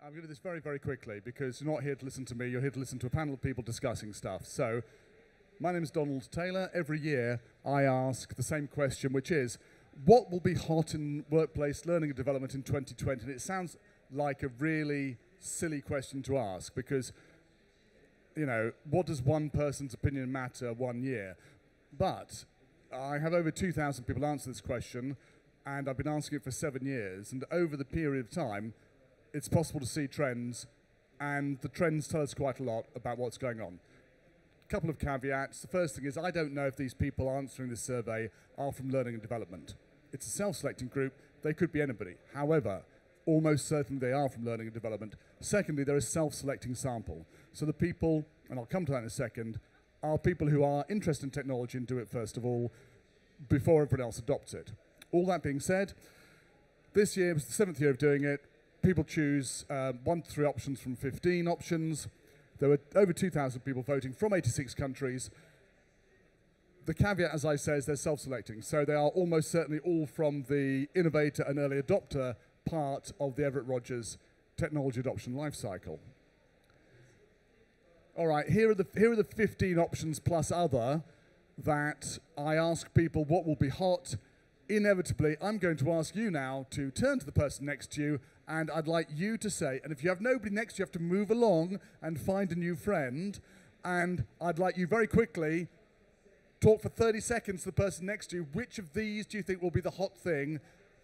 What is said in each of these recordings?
I'm going to do this very, very quickly because you're not here to listen to me, you're here to listen to a panel of people discussing stuff. So, my name is Donald Taylor. Every year I ask the same question, which is, what will be hot in workplace learning and development in 2020? And it sounds like a really silly question to ask because, you know, what does one person's opinion matter 1 year? But I have over 2,000 people answer this question, and I've been asking it for 7 years. And over the period of time, it's possible to see trends, and the trends tell us quite a lot about what's going on. A couple of caveats. The first thing is I don't know if these people answering this survey are from learning and development. It's a self-selecting group. They could be anybody. However, almost certainly they are from learning and development. Secondly, they're a self-selecting sample. So the people, and I'll come to that in a second, are people who are interested in technology and do it first of all before everyone else adopts it. All that being said, this year was the 7th year of doing it. People choose 1 to 3 options from 15 options. There were over 2,000 people voting from 86 countries. The caveat, as I say, is they're self-selecting. So they are almost certainly all from the innovator and early adopter part of the Everett Rogers technology adoption lifecycle. All right, here are the 15 options plus other that I ask people what will be hot. Inevitably, I'm going to ask you now to turn to the person next to you, and I'd like you to say, and if you have nobody next to you, you have to move along and find a new friend, and I'd like you very quickly talk for 30 seconds to the person next to you. Which of these do you think will be the hot thing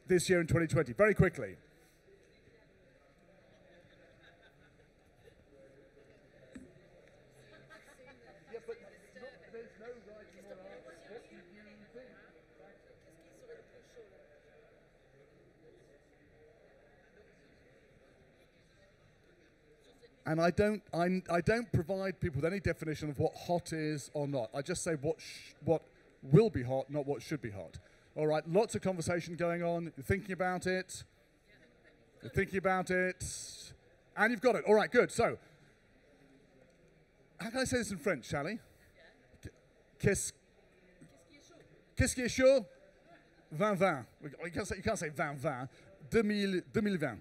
this year in 2020? Very quickly. And I don't provide people with any definition of what hot is or not. I just say what will be hot, not what should be hot. All right, lots of conversation going on. You're thinking about it. You're thinking about it. And you've got it. All right, good. So, how can I say this in French, Sally? Qu'est-ce qui est chaud? 2020. You can't say 2020. 2020.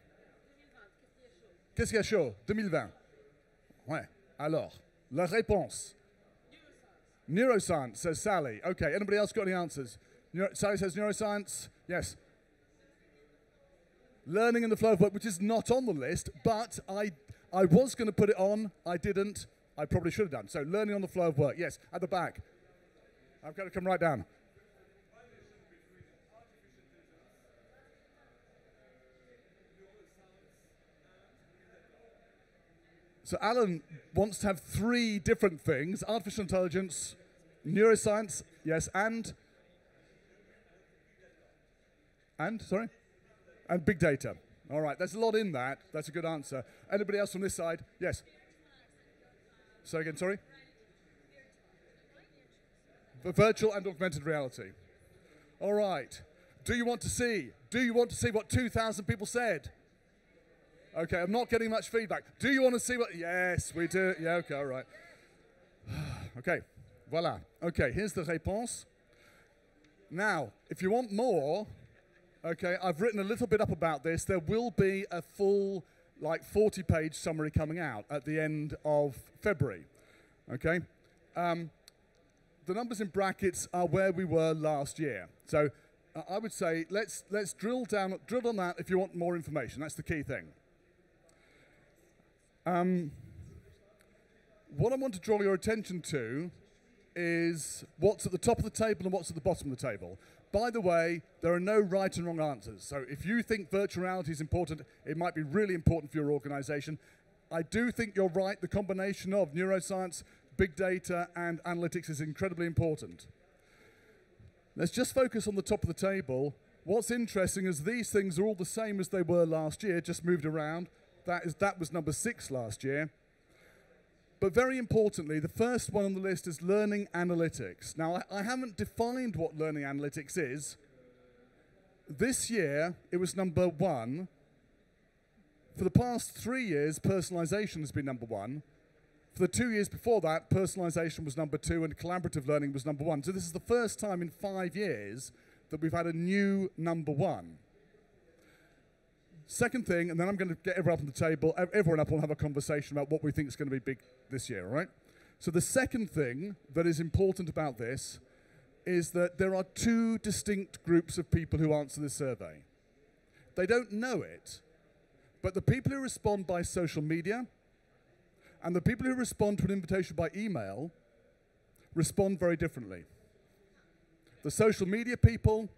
Qu'est-ce qui est chaud? 2020. Ouais. Alors, la réponse. Neuroscience, says Sally. Okay, anybody else got any answers? Sally says neuroscience. Yes. Learning in the flow of work, which is not on the list, but I was going to put it on. I didn't. I probably should have done. So, learning on the flow of work. Yes, at the back. I've got to come right down. So Alan wants to have 3 different things: artificial intelligence, neuroscience, yes, and big data. All right, there's a lot in that. That's a good answer. Anybody else from this side? Yes. Say again, sorry? Virtual and augmented reality. All right. Do you want to see what 2,000 people said? Okay, I'm not getting much feedback. Do you want to see what? Yes, we do. Yeah, okay, all right. Okay, voilà. Okay, here's the réponse. Now, if you want more, okay, I've written a little bit up about this. There will be a full, like, 40-page summary coming out at the end of February. Okay? The numbers in brackets are where we were last year. So I would say let's drill on that if you want more information. That's the key thing. What I want to draw your attention to is what's at the top of the table and what's at the bottom of the table. By the way, there are no right and wrong answers. So if you think virtual reality is important, it might be really important for your organization. I do think you're right. The combination of neuroscience, big data, and analytics is incredibly important. Let's just focus on the top of the table. What's interesting is these things are all the same as they were last year, just moved around. That was number 6 last year. But very importantly, the first one on the list is learning analytics. Now, I haven't defined what learning analytics is. This year, it was number 1. For the past 3 years, personalization has been number 1. For the 2 years before that, personalization was number 2 and collaborative learning was number 1. So this is the first time in 5 years that we've had a new number 1. Second thing, and then I'm going to get everyone up on the table, everyone up and have a conversation about what we think is going to be big this year, all right? So the second thing that is important about this is that there are two distinct groups of people who answer this survey. They don't know it, but the people who respond by social media and the people who respond to an invitation by email respond very differently. The social media people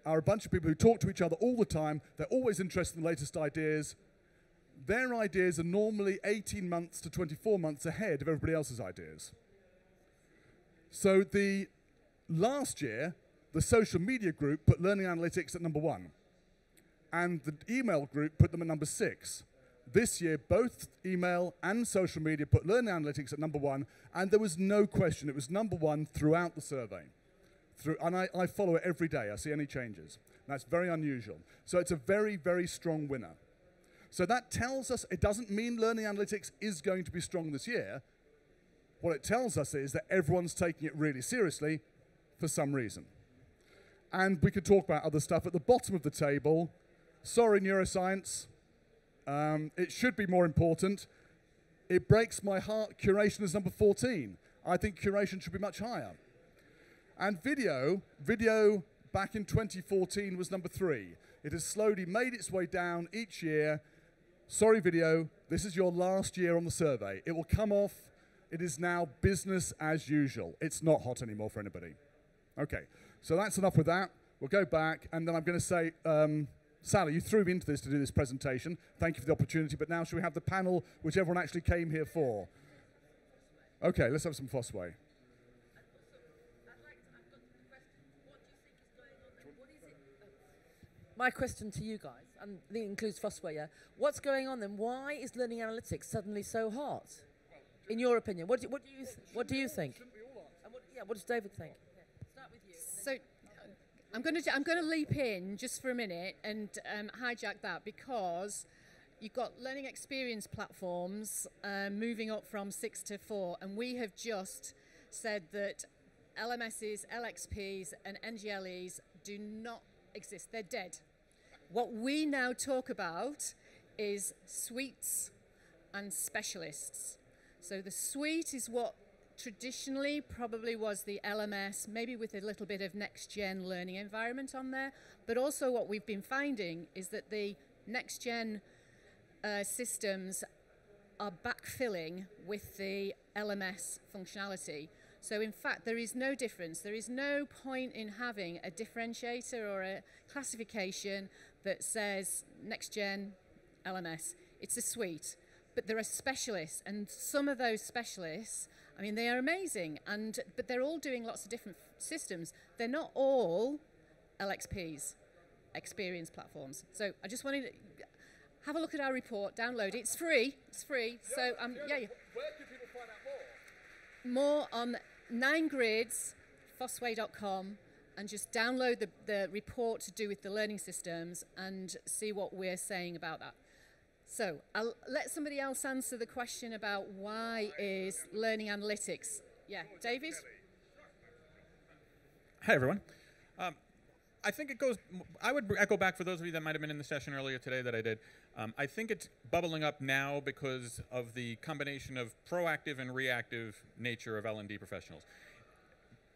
are a bunch of people who talk to each other all the time. They're always interested in the latest ideas. Their ideas are normally 18 months to 24 months ahead of everybody else's ideas. So last year, the social media group put learning analytics at number 1, and the email group put them at number 6. This year, both email and social media put learning analytics at number 1, and there was no question. It was number 1 throughout the survey. And I follow it every day. I see any changes. That's very unusual. So it's a very, very strong winner. So that tells us, it doesn't mean learning analytics is going to be strong this year. What it tells us is that everyone's taking it really seriously for some reason. And we could talk about other stuff. At the bottom of the table, sorry, neuroscience, it should be more important. It breaks my heart, curation is number 14. I think curation should be much higher. And video back in 2014 was number 3. It has slowly made its way down each year. Sorry, video, this is your last year on the survey. It will come off. It is now business as usual. It's not hot anymore for anybody. Okay, so that's enough with that. We'll go back, and then I'm going to say, Sally, you threw me into this to do this presentation. Thank you for the opportunity, but now should we have the panel which everyone actually came here for? Okay, let's have some Fosway. My question to you guys, and it includes Fosway, yeah. What's going on then? Why is learning analytics suddenly so hot? In your opinion, what do you think? And what does David think? Yeah. Start with you. So, I'm going to leap in just for a minute and hijack that, because you've got learning experience platforms moving up from 6 to 4, and we have just said that LMSs, LXPs, and NGLEs do not exist. They're dead. What we now talk about is suites and specialists. So the suite is what traditionally probably was the LMS, maybe with a little bit of next-gen learning environment on there. But also what we've been finding is that the next-gen systems are backfilling with the LMS functionality. So in fact, there is no difference. There is no point in having a differentiator or a classification that says next-gen LMS. It's a suite. But there are specialists, and some of those specialists, I mean, they are amazing, but they're all doing lots of different systems. They're not all LXPs, experience platforms. So I just wanted to have a look at our report, download it. It's free. It's free. So yeah. Where can people find out more on 9 grids, fosway.com, and just download the report to do with the learning systems and see what we're saying about that. So I'll let somebody else answer the question about why is learning analytics. Yeah, David? Hi, everyone. I think it goes, I would echo back for those of you that might have been in the session earlier today that I did. I think it's bubbling up now because of the combination of proactive and reactive nature of L&D professionals.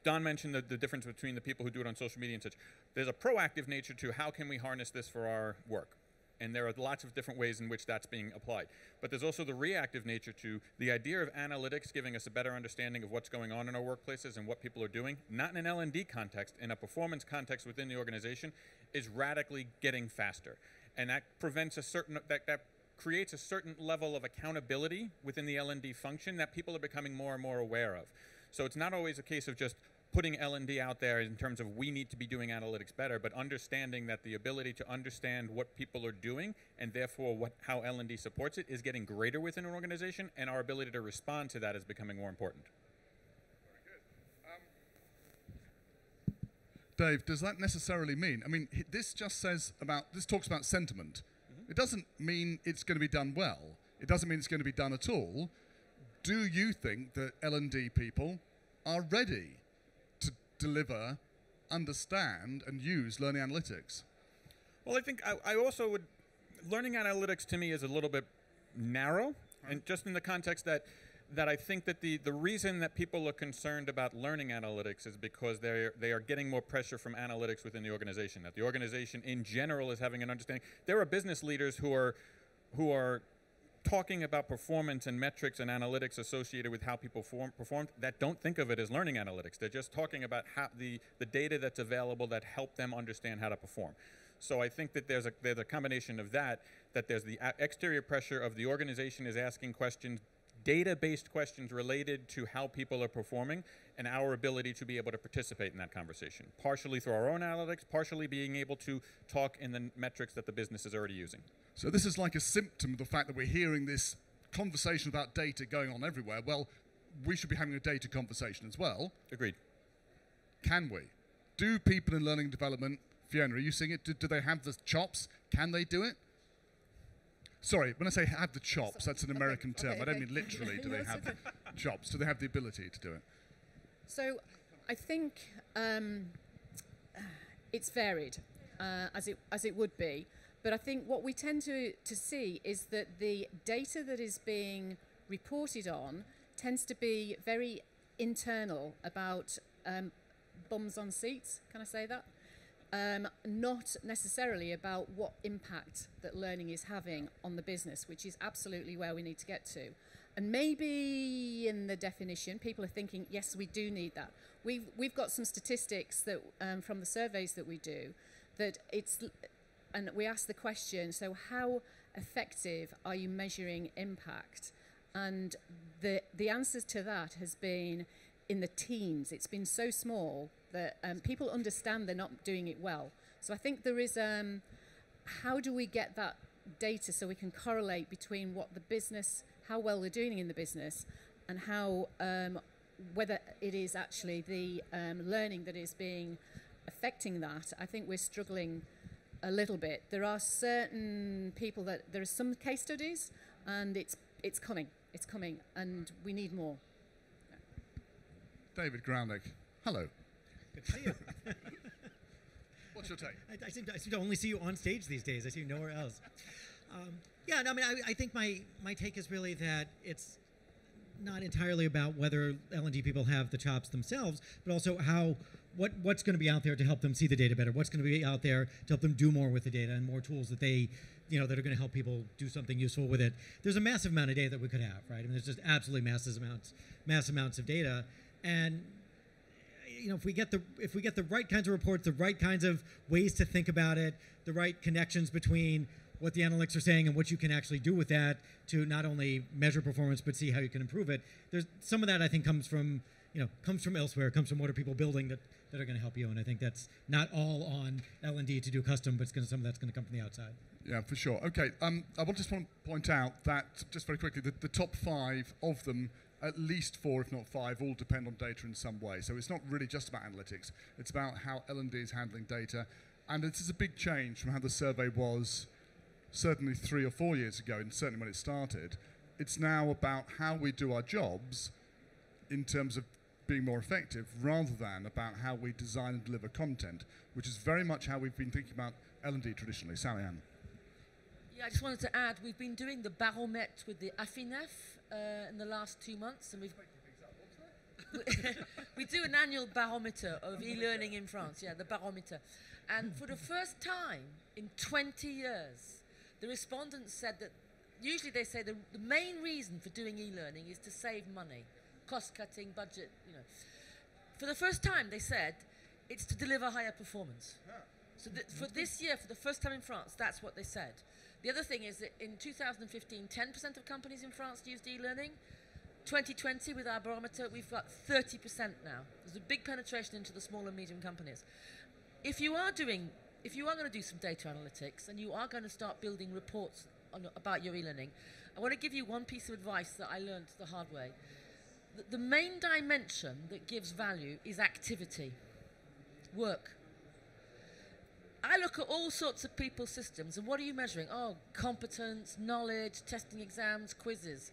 Don mentioned the difference between the people who do it on social media and such. There's a proactive nature to how can we harness this for our work. And there are lots of different ways in which that's being applied. But there's also the reactive nature to the idea of analytics giving us a better understanding of what's going on in our workplaces and what people are doing, not in an L&D context, in a performance context within the organization, is radically getting faster. And that prevents a certain, that creates a certain level of accountability within the L&D function that people are becoming more and more aware of. So it's not always a case of just putting L&D out there in terms of we need to be doing analytics better, but understanding that the ability to understand what people are doing and therefore how L&D supports it is getting greater within an organization, and our ability to respond to that is becoming more important. Very good. Dave, does that necessarily mean, I mean, this just says about, this talks about sentiment. It doesn't mean it's going to be done well. It doesn't mean it's going to be done at all. Do you think that L&D people are ready to deliver, understand, and use learning analytics? Well, I think I also would, learning analytics to me is a little bit narrow, and just in the context that I think that the reason that people are concerned about learning analytics is because they are getting more pressure from analytics within the organization. That the organization in general is having an understanding. There are business leaders who are talking about performance and metrics and analytics associated with how people performed that don't think of it as learning analytics. They're just talking about how the data that's available that help them understand how to perform. So I think that there's a combination of that there's the exterior pressure of the organization is asking questions, data-based questions related to how people are performing and our ability to be able to participate in that conversation, partially through our own analytics, partially being able to talk in the metrics that the business is already using. So this is like a symptom of the fact that we're hearing this conversation about data going on everywhere. Well, we should be having a data conversation as well. Agreed. Can we? Do people in learning and development, Fiona, are you seeing it? Do they have the chops? Can they do it? Sorry, when I say have the chops, that's an American term. I don't mean literally do they have the chops. Do they have the ability to do it? So I think it's varied, as it would be. But I think what we tend to see is that the data that is being reported on tends to be very internal about bums on seats. Can I say that? Not necessarily about what impact that learning is having on the business, which is absolutely where we need to get to. And maybe in the definition, people are thinking, yes, we do need that. We've got some statistics that from the surveys that we do, that it's, and we ask the question, so how effective are you measuring impact? And the answers to that has been in the teens. It's been so small that people understand they're not doing it well. So I think there is, how do we get that data so we can correlate between what the business, how well they're doing in the business, and how, whether it is actually the learning that is being affecting that. I think we're struggling a little bit. There are certain people that, there are some case studies, and it's coming, and we need more. David Guralnick, hello. Good to see you. What's your take? I seem to only see you on stage these days. I see you nowhere else. Yeah, no, I mean, I think my take is really that it's not entirely about whether L&D people have the chops themselves, but also what's going to be out there to help them see the data better. What's going to be out there to help them do more with the data and more tools that they, that are going to help people do something useful with it. There's a massive amount of data that we could have, right? I mean, there's just absolutely massive amounts of data, and if we get the right kinds of reports, the right kinds of ways to think about it, the right connections between what the analytics are saying and what you can actually do with that to not only measure performance but see how you can improve it. There's some of that I think comes from elsewhere, comes from what are people building that are going to help you, and I think that's not all on L&D to do custom, but some of that's going to come from the outside. Yeah, for sure. Okay, I just want to point out that, just very quickly, the top 5 of them, at least 4, if not 5, all depend on data in some way. So it's not really just about analytics. It's about how L&D is handling data. And this is a big change from how the survey was certainly 3 or 4 years ago, and certainly when it started. It's now about how we do our jobs in terms of being more effective, rather than about how we design and deliver content, which is very much how we've been thinking about L&D traditionally. Sally Ann. Yeah, I just wanted to add, we've been doing the baromètre with the AFINEF in the last 2 months, and we do an annual barometer of e-learning in France, the barometer. And for the first time in 20 years, the respondents said that, usually they say the main reason for doing e-learning is to save money, cost-cutting, budget, For the first time, they said, it's to deliver higher performance. Yeah. So for this year, for the first time in France, that's what they said. The other thing is that in 2015, 10% of companies in France used e-learning. 2020, with our barometer, we've got 30% now. There's a big penetration into the small and medium companies. If you are going to do some data analytics and you are going to start building reports about your e-learning, I want to give you one piece of advice that I learned the hard way. The main dimension that gives value is activity, work. I look at all sorts of people's systems, and what are you measuring? Oh, competence, knowledge, testing exams, quizzes.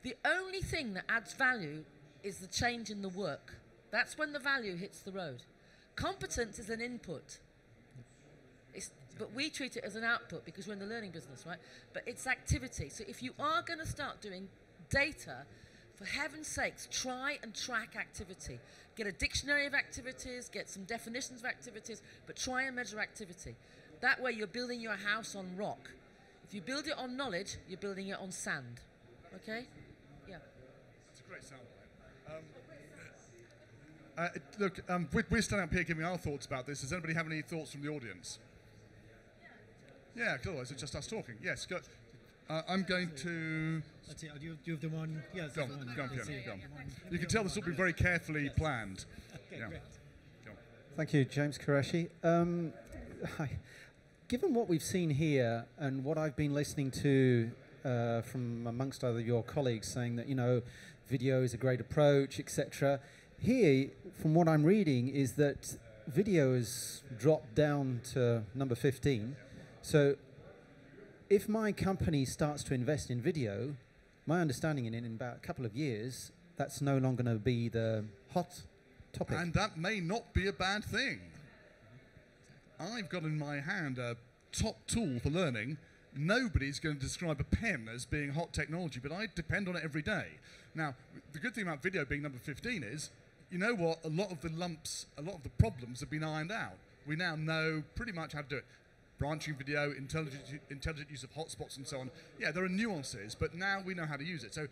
The only thing that adds value is the change in the work. That's when the value hits the road. Competence is an input. but we treat it as an output because we're in the learning business, right? But it's activity. So if you are going to start doing data, for heaven's sakes, try and track activity. Get a dictionary of activities, get some definitions of activities, but try and measure activity. That way you're building your house on rock. If you build it on knowledge, you're building it on sand. Okay? Yeah. That's a great soundbite. Look, we're standing up here giving our thoughts about this. Does anybody have any thoughts from the audience? Yeah, because otherwise it's just us talking. Yes, go. I'm going to... Let's see, do you have the one? Yes, go on, Fiona. You can tell this will be very carefully planned. Okay, yeah. great. Thank you, James Qureshi. Hi. Given what we've seen here and what I've been listening to from amongst other your colleagues saying that, you know, video is a great approach, etc. Here, from what I'm reading, is that video has dropped down to number 15. So if my company starts to invest in video, my understanding in about a couple of years, that's no longer going to be the hot topic. And that may not be a bad thing. I've got in my hand a top tool for learning. Nobody's going to describe a pen as being hot technology, but I depend on it every day. Now, the good thing about video being number 15 is, you know what, a lot of the lumps, a lot of the problems have been ironed out. We now know pretty much how to do it. Branching video, intelligent use of hotspots and so on. Yeah, there are nuances, but now we know how to use it. So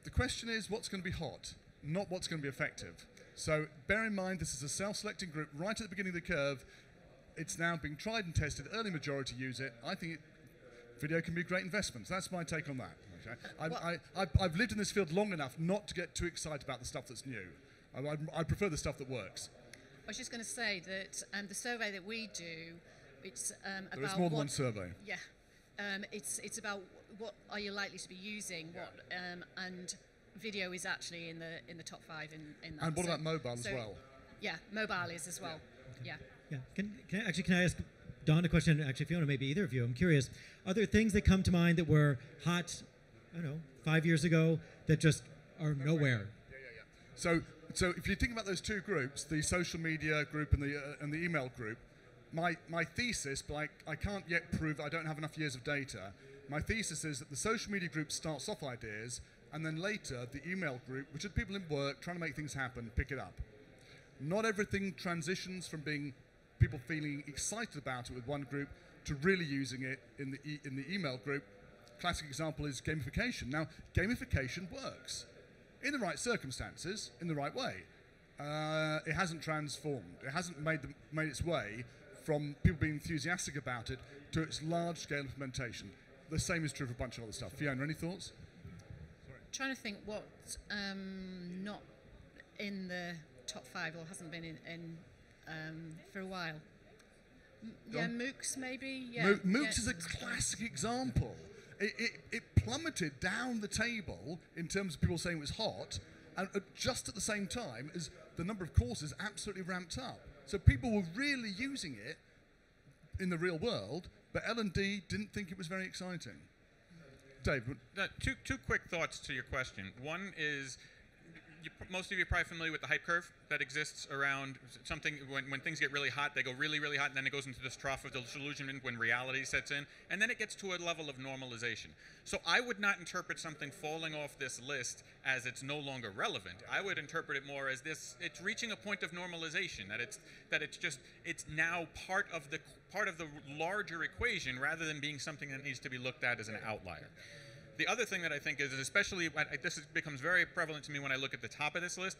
the question is, what's going to be hot, not what's going to be effective. So bear in mind, this is a self-selecting group right at the beginning of the curve. It's now being tried and tested. Early majority use it. I think video can be a great investment. So that's my take on that. Okay? I've lived in this field long enough not to get too excited about the stuff that's new. I prefer the stuff that works. I was just going to say that the survey that we do, it's about there is more than one survey. Yeah, it's about what are you likely to be using, and video is actually in the top 5 in that. And what about mobile as well? Yeah, mobile is as well. Yeah. Yeah. Can I ask Don a question? Actually, Fiona, maybe either of you. I'm curious. Are there things that come to mind that were hot, I don't know, 5 years ago that just are nowhere? Yeah. So if you think about those two groups, the social media group and the email group, my thesis, but I can't yet prove I don't have enough years of data. My thesis is that the social media group starts off ideas, and then later the email group, which are people in work trying to make things happen, pick it up. Not everything transitions from being people feeling excited about it with one group to really using it in the email group. Classic example is gamification. Now, gamification works in the right circumstances, in the right way. It hasn't transformed. It hasn't made its way from people being enthusiastic about it to its large-scale implementation. The same is true for a bunch of other stuff. Fiona, any thoughts? Trying to think what not in the top 5 or hasn't been in for a while. Yeah, MOOCs maybe. Yeah, MOOCs is a classic example. It plummeted down the table in terms of people saying it was hot, and just at the same time as the number of courses absolutely ramped up. So people were really using it in the real world, but L&D didn't think it was very exciting. Dave? Two quick thoughts to your question. One is, most of you are probably familiar with the hype curve that exists around something. When things get really hot, they go really, really hot, and then it goes into this trough of disillusionment when reality sets in, and then it gets to a level of normalization. So I would not interpret something falling off this list as it's no longer relevant. I would interpret it more as it's reaching a point of normalization, that it's now part of the larger equation rather than being something that needs to be looked at as an outlier. The other thing that I think is, especially, this becomes very prevalent to me when I look at the top of this list,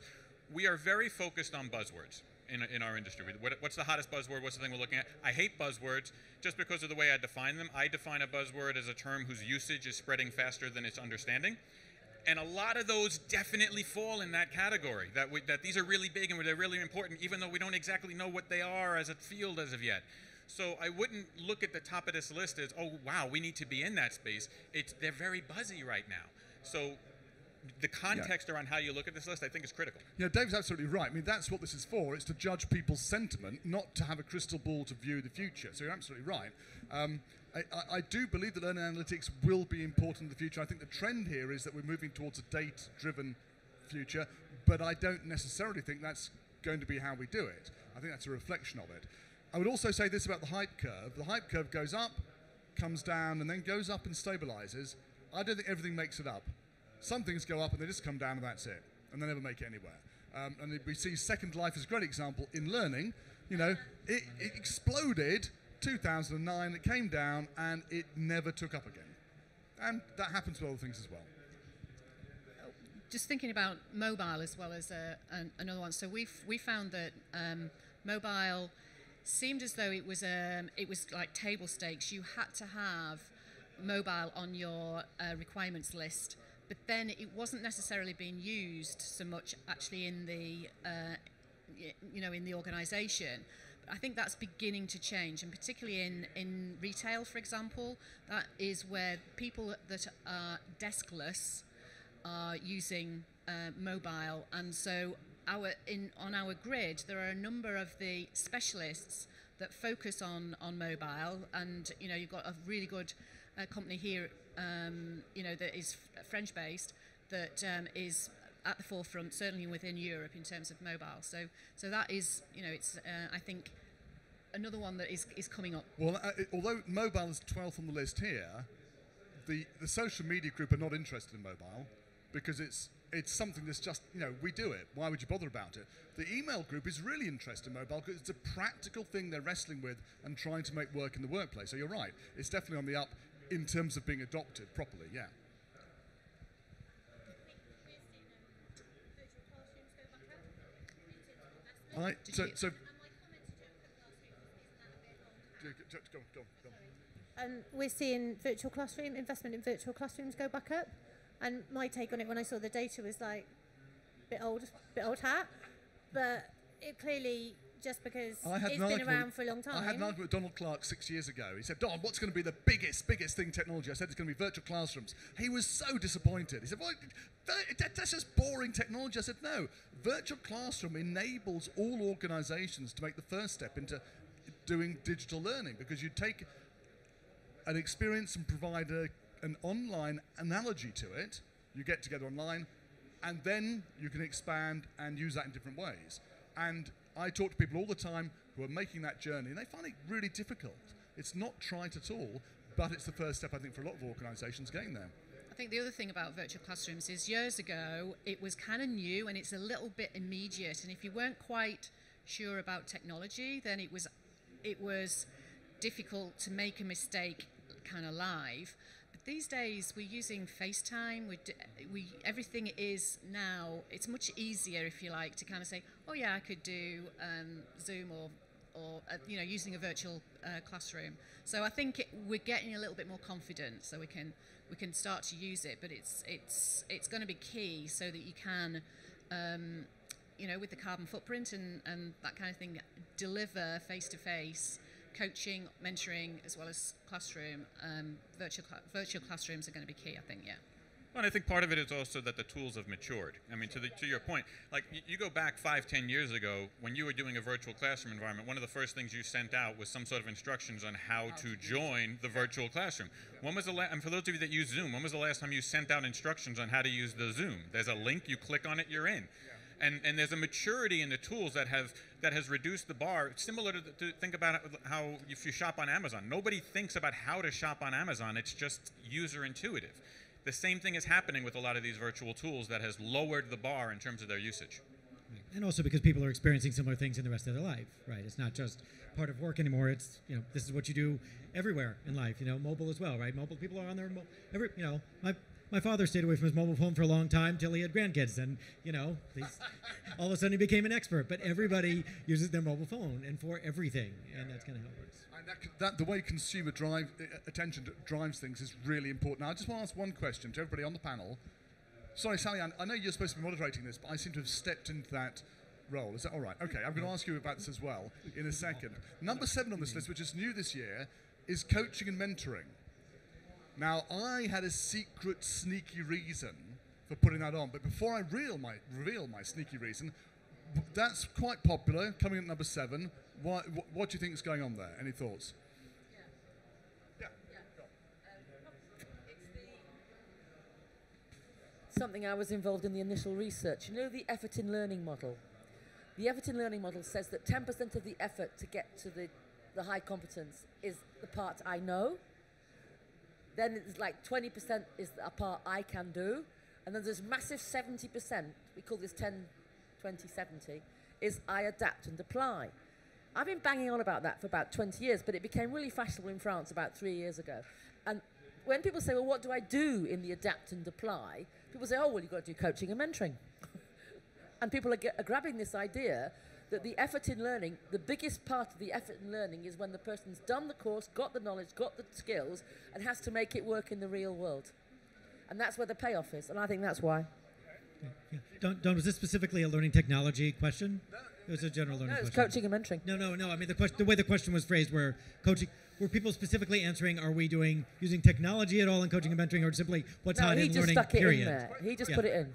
we are very focused on buzzwords in our industry. What's the hottest buzzword? What's the thing we're looking at? I hate buzzwords just because of the way I define them. I define a buzzword as a term whose usage is spreading faster than its understanding. And a lot of those definitely fall in that category, that these are really big and they're really important, even though we don't exactly know what they are as a field as of yet. So I wouldn't look at the top of this list as, oh, wow, we need to be in that space. They're very buzzy right now. So the context around how you look at this list, I think, is critical. Yeah, Dave's absolutely right. I mean, that's what this is for. It's to judge people's sentiment, not to have a crystal ball to view the future. So you're absolutely right. I do believe that learning analytics will be important in the future. I think the trend here is that we're moving towards a data-driven future, but I don't necessarily think that's going to be how we do it. I think that's a reflection of it. I would also say this about the hype curve. The hype curve goes up, comes down, and then goes up and stabilizes. I don't think everything makes it up. Some things go up and they just come down and that's it. And they never make it anywhere. And we see Second Life as a great example in learning. You know, it exploded 2009, it came down, and it never took up again. And that happens with other things as well. Just thinking about mobile as well as another one. So we found that mobile seemed as though it was like table stakes. You had to have mobile on your requirements list, but then it wasn't necessarily being used so much actually in the in the organisation. But I think that's beginning to change, and particularly in retail, for example, that is where people that are deskless are using mobile, and so on our grid there are a number of the specialists that focus on mobile, and you've got a really good company here that is French based that is at the forefront, certainly within Europe, in terms of mobile. So that is it's I think another one that is coming up. Well, although mobile is 12th on the list here, the social media group are not interested in mobile because it's something that's just, we do it. Why would you bother about it? The email group is really interested in mobile because it's a practical thing they're wrestling with and trying to make work in the workplace. So you're right. It's definitely on the up in terms of being adopted properly, yeah. Right, so go. We're seeing virtual classroom, investment in virtual classrooms go back up. And my take on it when I saw the data was like, bit old hat. But it clearly, just because it's been around for a long time. I had an argument with Donald Clark 6 years ago. He said, Don, what's going to be the biggest thing in technology? I said, it's going to be virtual classrooms. He was so disappointed. He said, well, that's just boring technology. I said, no, virtual classroom enables all organizations to make the first step into doing digital learning, because you take an experience and provide an online analogy to it. You get together online, and then you can expand and use that in different ways. And I talk to people all the time who are making that journey, and they find it really difficult. It's not trite at all, but it's the first step, I think, for a lot of organizations getting there. I think the other thing about virtual classrooms is years ago it was kind of new and it's a little bit immediate, and if you weren't quite sure about technology, then it was difficult to make a mistake kind of live. But these days we're using FaceTime, everything is now, it's much easier, if you like, to kind of say, oh yeah, I could do Zoom or using a virtual classroom. So I think we're getting a little bit more confident, so we can start to use it. But it's going to be key so that you can, with the carbon footprint and that kind of thing, deliver face-to-face coaching, mentoring, as well as classroom. Virtual classrooms are going to be key, I think, yeah. Well, and I think part of it is also that the tools have matured. I mean, to your point, like you go back 5-10 years ago, when you were doing a virtual classroom environment, one of the first things you sent out was some sort of instructions on how to join the virtual classroom. When was the and for those of you that use Zoom, when was the last time you sent out instructions on how to use the Zoom? There's a link, you click on it, you're in. And there's a maturity in the tools that has reduced the bar. Similar to think about how if you shop on Amazon, nobody thinks about how to shop on Amazon. It's just user intuitive. The same thing is happening with a lot of these virtual tools that has lowered the bar in terms of their usage. And also because people are experiencing similar things in the rest of their life, right? It's not just part of work anymore. It's, this is what you do everywhere in life. Mobile as well, right? Mobile people are on their my father stayed away from his mobile phone for a long time till he had grandkids, and all of a sudden he became an expert. But everybody uses their mobile phone and for everything, and that's kind of how it works. And the way consumer attention drives things is really important. Now, I just want to ask one question to everybody on the panel. Sorry, Sally Ann, I know you're supposed to be moderating this, but I seem to have stepped into that role. Is that all right? Okay, I'm going to ask you about this as well in a second. Number 7 on this list, which is new this year, is coaching and mentoring. Now, I had a secret, sneaky reason for putting that on, but before I reveal my sneaky reason, that's quite popular, coming at number 7. What do you think is going on there? Any thoughts? Yeah. Something I was involved in the initial research. The effort in learning model. The effort in learning model says that 10% of the effort to get to the high competence is the part I know. Then it's like 20% is a part I can do. And then there's massive 70%, we call this 10, 20, 70, is I adapt and apply. I've been banging on about that for about 20 years, but it became really fashionable in France about 3 years ago. And when people say, well, what do I do in the adapt and apply? People say, oh, well, you've got to do coaching and mentoring. And people are grabbing this idea that the effort in learning, the biggest part of the effort in learning is when the person's done the course, got the knowledge, got the skills, and has to make it work in the real world. And that's where the payoff is, and I think that's why. Yeah. Don, was this specifically a learning technology question? It was a general learning question. No, it's coaching and mentoring. No. I mean, the way the question was phrased, were people specifically answering, are we using technology at all in coaching and mentoring, or simply what's hot in learning, period? No, he just stuck it in there. He just put it in.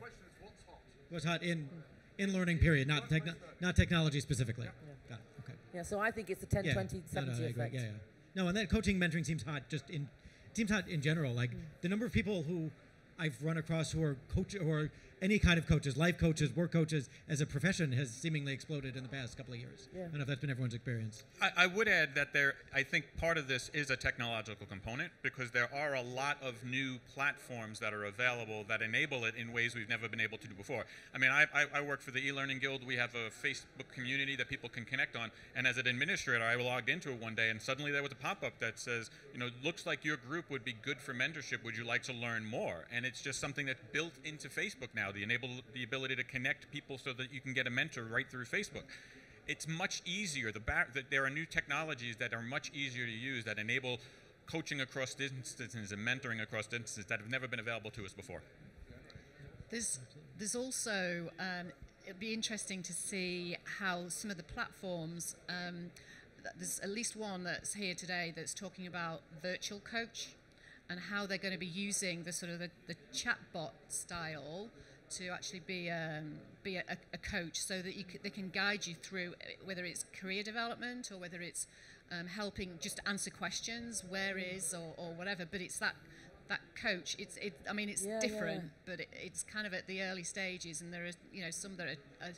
What's hot in learning, period, not technology specifically. Yeah. Got it, okay. Yeah, so I think it's the 10, 20, 70 effect. Yeah. No, and then coaching and mentoring seems hot in general. Like the number of people who I've run across who are any kind of coaches, life coaches, work coaches, as a profession has seemingly exploded in the past couple of years. Yeah. I don't know if that's been everyone's experience. I would add that I think part of this is a technological component, because there are a lot of new platforms that are available that enable it in ways we've never been able to do before. I mean, I work for the eLearning Guild. We have a Facebook community that people can connect on, and as an administrator, I logged into it one day, and suddenly there was a pop-up that says, looks like your group would be good for mentorship. Would you like to learn more? And it's just something that's built into Facebook now, the ability to connect people so that you can get a mentor right through Facebook. It's much easier. There are new technologies that are much easier to use that enable coaching across distances and mentoring across distances that have never been available to us before. There's also, it'd be interesting to see how some of the platforms, there's at least one that's here today that's talking about virtual coach, and how they're going to be using the sort of the chatbot style to actually be a coach, so that they can guide you through whether it's career development or whether it's helping just answer questions, or whatever. But it's that coach. It's different, but it's kind of at the early stages, and there are some that are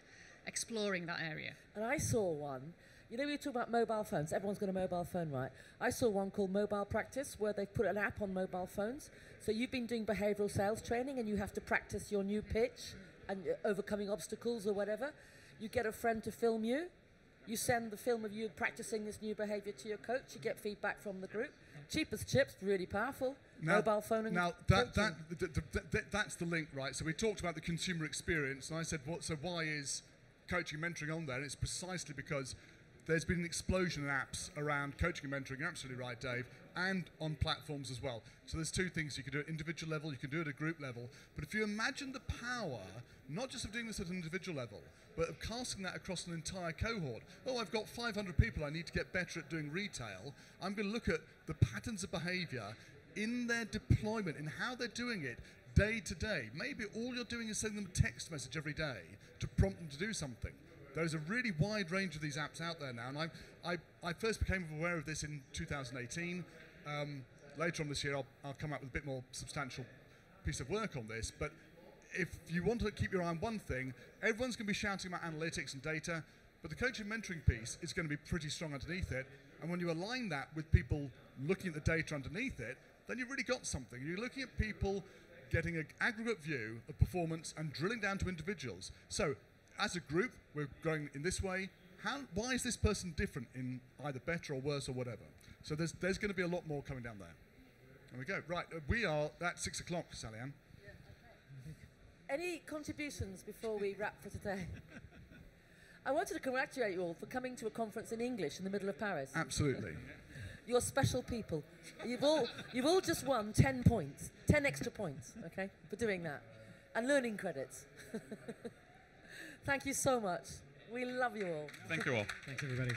exploring that area. And I saw one. We talk about mobile phones. Everyone's got a mobile phone, right? I saw one called Mobile Practice, where they've put an app on mobile phones. So you've been doing behavioural sales training, and you have to practice your new pitch and overcoming obstacles or whatever. You get a friend to film you. You send the film of you practicing this new behaviour to your coach. You get feedback from the group. Cheap as chips, really powerful. Mobile phone and that's the link, right? So we talked about the consumer experience, and I said, why is coaching and mentoring on there? And it's precisely because there's been an explosion in apps around coaching and mentoring. You're absolutely right, Dave, and on platforms as well. So there's two things. You can do it at individual level, you can do it at a group level. But if you imagine the power, not just of doing this at an individual level, but of casting that across an entire cohort. Oh, I've got 500 people I need to get better at doing retail. I'm going to look at the patterns of behavior in their deployment, in how they're doing it day to day. Maybe all you're doing is sending them a text message every day to prompt them to do something. There's a really wide range of these apps out there now, and I first became aware of this in 2018. Later on this year, I'll come up with a bit more substantial piece of work on this, but if you want to keep your eye on one thing, everyone's going to be shouting about analytics and data, but the coaching mentoring piece is going to be pretty strong underneath it, and when you align that with people looking at the data underneath it, then you've really got something. You're looking at people getting an aggregate view of performance and drilling down to individuals. So, as a group, we're growing in this way. Why is this person different in either better or worse or whatever? So there's going to be a lot more coming down there. There we go. Right, we are at 6 o'clock, Sally Ann. Yeah, okay. Any contributions before we wrap for today? I wanted to congratulate you all for coming to a conference in English in the middle of Paris. Absolutely. You're special people. You've all just won 10 points, 10 extra points, okay, for doing that, and learning credits. Thank you so much. We love you all. Thank you all. Thanks, everybody.